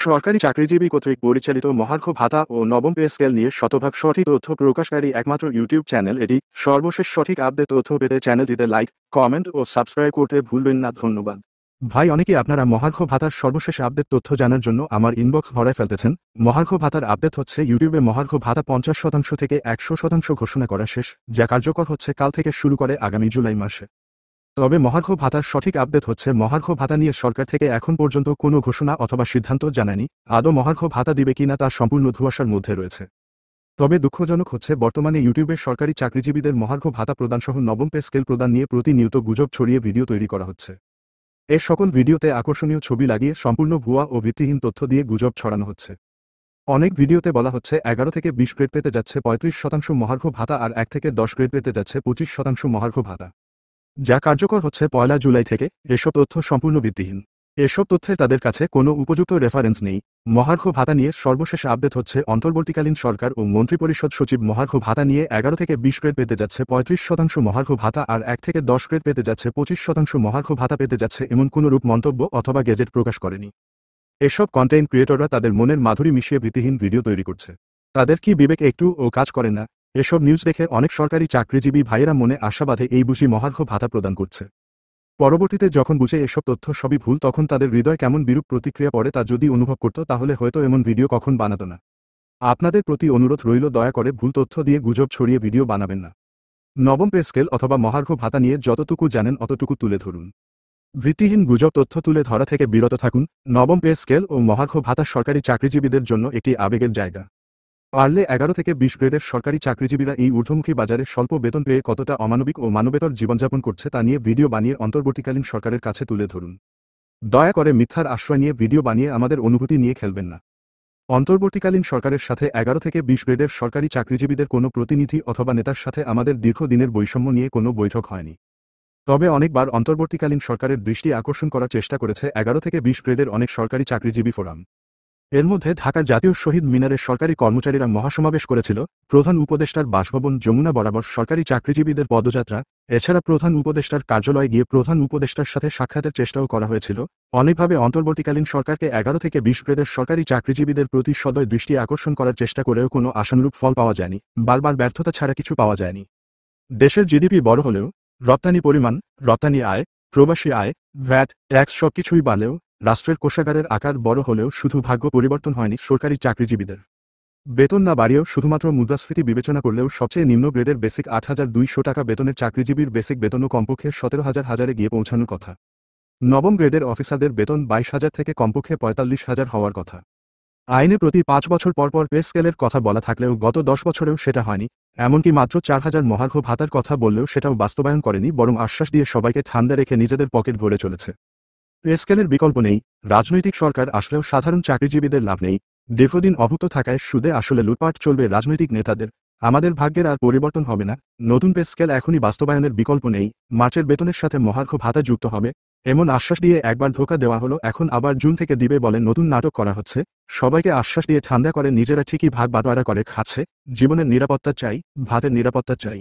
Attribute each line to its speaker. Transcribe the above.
Speaker 1: সরকারি চাকরিজীবী কর্তৃক পরিচালিত মহার্ঘ ভাতা ও নবম পে স্কেল নিয়ে শতভাগ সঠিক তথ্য প্রকাশকারী একমাত্র ইউটিউব চ্যানেল এটি। সর্বশেষ সঠিক আপডেট তথ্য পেতে চ্যানেলটিতে লাইক, কমেন্ট ও সাবস্ক্রাইব করতে ভুলবেন না। ধন্যবাদ। ভাই, অনেকেই আপনারা মহার্ঘ ভাতার সর্বশেষ আপডেট তথ্য জানার জন্য আমার ইনবক্স ভরায় ফেলতেছেন। মহার্ঘ ভাতার আপডেট হচ্ছে ইউটিউবে মহার্ঘ ভাতা 50% থেকে 100% ঘোষণা করা শেষ, যা কার্যকর হচ্ছে কাল থেকে শুরু করে আগামী জুলাই মাসে। তবে মহার্ঘ ভাতার সঠিক আপডেট হচ্ছে মহার্ঘ ভাতা নিয়ে সরকার থেকে এখন পর্যন্ত কোনো ঘোষণা অথবা সিদ্ধান্ত জানায়নি। আদৌ মহার্ঘ ভাতা দিবে কিনা তা সম্পূর্ণ ধোঁয়াশার মধ্যে রয়েছে। তবে দুঃখজনক হচ্ছে বর্তমানে ইউটিউবের সরকারি চাকরিজীবীদের মহার্ঘ ভাতা প্রদানসহ নবম পে স্কেল প্রদান নিয়ে প্রতিনিয়ত গুজব ছড়িয়ে ভিডিও তৈরি করা হচ্ছে। এ সকল ভিডিওতে আকর্ষণীয় ছবি লাগিয়ে সম্পূর্ণ ভুয়া ও ভিত্তিহীন তথ্য দিয়ে গুজব ছড়ানো হচ্ছে। অনেক ভিডিওতে বলা হচ্ছে 11 থেকে 20 গ্রেড পেতে যাচ্ছে 35% মহার্ঘ ভাতা আর 1 থেকে 10 গ্রেড পেতে যাচ্ছে 25% মহার্ঘ ভাতা, যা কার্যকর হচ্ছে 1 জুলাই থেকে। এসব তথ্য সম্পূর্ণ ভিত্তিহীন। এসব তথ্যের তাদের কাছে কোনো উপযুক্ত রেফারেন্স নেই। মহার্ঘ ভাতা নিয়ে সর্বশেষ আপডেট হচ্ছে অন্তর্বর্তীকালীন সরকার ও মন্ত্রিপরিষদ সচিব মহার্ঘ ভাতা নিয়ে 11 থেকে 20 গ্রেড পেতে যাচ্ছে 35% মহার্ঘ ভাতা আর 1 থেকে 10 গ্রেড পেতে যাচ্ছে 25% মহার্ঘ ভাতা পেতে যাচ্ছে এমন কোনরূপ মন্তব্য অথবা গেজেট প্রকাশ করেনি। এসব কন্টেন্ট ক্রিয়েটররা তাদের মনের মাধুরী মিশিয়ে ভিত্তিহীন ভিডিও তৈরি করছে। তাদের কি বিবেক একটু ও কাজ করে না? এসব নিউজ দেখে অনেক সরকারি চাকরিজীবী ভাইয়েরা মনে আশা বাঁধে এই বুঝি মহার্ঘ ভাতা প্রদান করছে। পরবর্তীতে যখন বুঝে এসব তথ্য সবই ভুল, তখন তাদের হৃদয় কেমন বিরূপ প্রতিক্রিয়া পড়ে তা যদি অনুভব করত তাহলে হয়তো এমন ভিডিও কখন বানাতো না। আপনাদের প্রতি অনুরোধ রইল, দয়া করে ভুল তথ্য দিয়ে গুজব ছড়িয়ে ভিডিও বানাবেন না। নবম পে স্কেল অথবা মহার্ঘ ভাতা নিয়ে যতটুকু জানেন অতটুকু তুলে ধরুন। ভিত্তিহীন গুজব তথ্য তুলে ধরা থেকে বিরত থাকুন। নবম পে স্কেল ও মহার্ঘ ভাতা সরকারি চাকরিজীবীদের জন্য একটি আবেগের জায়গা। পারলে 11 থেকে 20 গ্রেডের সরকারি চাকরিজীবীরা এই ঊর্ধ্বমুখী বাজারে স্বল্প বেতন পেয়ে কতটা অমানবিক ও মানবেতর জীবনযাপন করছে তা নিয়ে ভিডিও বানিয়ে অন্তর্বর্তীকালীন সরকারের কাছে তুলে ধরুন। দয়া করে মিথ্যার আশ্রয় নিয়ে ভিডিও বানিয়ে আমাদের অনুভূতি নিয়ে খেলবেন না। অন্তর্বর্তীকালীন সরকারের সাথে 11 থেকে 20 গ্রেডের সরকারি চাকরিজীবীদের কোনো প্রতিনিধি অথবা নেতার সাথে আমাদের দীর্ঘদিনের বৈষম্য নিয়ে কোনো বৈঠক হয়নি। তবে অনেকবার অন্তর্বর্তীকালীন সরকারের দৃষ্টি আকর্ষণ করার চেষ্টা করেছে 11 থেকে 20 গ্রেডের অনেক সরকারি চাকরিজীবী ফোরাম। এর মধ্যে ঢাকার জাতীয় শহীদ মিনারে সরকারি কর্মচারীরা মহাসমাবেশ করেছিল, প্রধান উপদেষ্টার বাসভবন যমুনা বরাবর সরকারি চাকরিজীবীদের পদযাত্রা, এছাড়া প্রধান উপদেষ্টার কার্যালয়ে গিয়ে প্রধান উপদেষ্টার সাথে সাক্ষাতের চেষ্টাও করা হয়েছিল। অনেকভাবে অন্তর্বর্তীকালীন সরকারকে 11 থেকে 20 গ্রেডের সরকারি চাকরিজীবীদের প্রতি সদয় দৃষ্টি আকর্ষণ করার চেষ্টা করেও কোনো আশানুরূপ ফল পাওয়া যায়নি। বারবার ব্যর্থতা ছাড়া কিছু পাওয়া যায়নি। দেশের জিডিপি বড় হলেও, রপ্তানি পরিমাণ, রপ্তানি আয়, প্রবাসী আয়, ভ্যাট, ট্যাক্স সবকিছুই বাড়লেও, রাষ্ট্রের কোষাগারের আকার বড় হলেও শুধু ভাগ্য পরিবর্তন হয়নি সরকারি চাকরিজীবীদের। বেতন না বাড়িয়েও শুধুমাত্র মুদ্রাস্ফীতি বিবেচনা করলেও সবচেয়ে নিম্ন গ্রেডের বেসিক 8,200 টাকা বেতনের চাকরিজীবীর বেসিক বেতনও কমপক্ষে 17,000 গিয়ে পৌঁছানোর কথা। নবম গ্রেডের অফিসারদের বেতন 22,000 থেকে কমপক্ষে 45,000 হওয়ার কথা। আইনে প্রতি 5 বছর পর পর পে স্কেলের কথা বলা থাকলেও গত 10 বছরেও সেটা হয়নি। এমনকি মাত্র 4,000 মহার্ঘ ভাতার কথা বললেও সেটাও বাস্তবায়ন করেনি, বরং আশ্বাস দিয়ে সবাইকে ঠান্ডা রেখে নিজেদের পকেট ভরে চলেছে। পে স্কেলের বিকল্প নেই। রাজনৈতিক সরকার আসলেও সাধারণ চাকরিজীবীদের লাভ নেই। দীর্ঘদিন অভুক্ত থাকায় সুদে আসলে লুটপাট চলবে রাজনৈতিক নেতাদের। আমাদের ভাগ্যের আর পরিবর্তন হবে না। নতুন পে স্কেল এখনই বাস্তবায়নের বিকল্প নেই। মার্চের বেতনের সাথে মহার্ঘ ভাতা যুক্ত হবে এমন আশ্বাস দিয়ে একবার ধোঁকা দেওয়া হলো, এখন আবার জুন থেকে দিবে বলে নতুন নাটক করা হচ্ছে। সবাইকে আশ্বাস দিয়ে ঠান্ডা করে নিজেরা ঠিকই ভাগ বাটোয়ারা করে খাচ্ছে। জীবনের নিরাপত্তা চাই, ভাতের নিরাপত্তা চাই।